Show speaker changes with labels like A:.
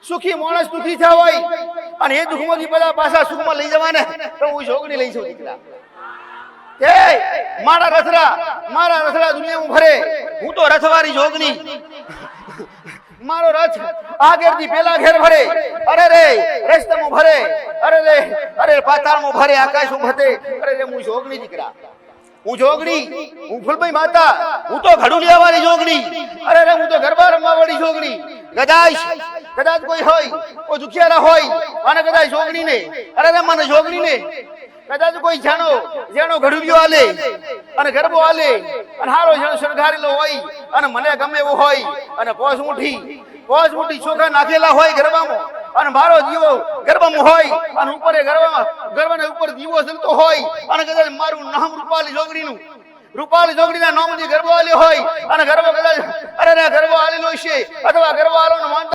A: સુખી માણસ દુખી થયા હોય અને એ દુઃખમાંથી બધા પાછા સુખમાં લઈ જવાને તો હું જોગણી લઈ છું દીકરા. એ મારા રથડા દુનિયામાં ફરે, હું તો રથવારી જોગણી. મારો રથ આગળથી પેલા ઘેર ભરે, અરે રે રસ્તામાં ભરે, અરે પાતાળમાં ભરે, આકાશમાં ભરે, અરે રે હું જોગણી દીકરા. હું જોગણી, હું ફૂલભાઈ માતા, હું તો ઘડુલિયા વાળી જોગણી. અરે રે હું તો ગરબા રમવા વાળી જોગણી. કદાચ કોઈ હોય, કોઈ દુખિયારા હોય અને કદાચ જોગણી ને, અરે રે મને જોગણી ને કદાચ કોઈ જેનો ઘડુલિયો આલે અને ગરબો આલે અને હારો જેનો શણગારેલો હોય અને મને ગમે એવું હોય અને પોસ મુઠી ચોખા નાખેલા હોય ગરબામાં અને મારો દીવો ગરબામાં હોય અને ઉપર ગરબાના ઉપર દીવો જલતો હોય અને કદાચ મારું નામ રૂપાલી જોગણીના નામથી ગરબો આલ્યો હોય અને ગરબો કદાચ અરે ગરબો આલેલો છે અથવા ગરબો આલો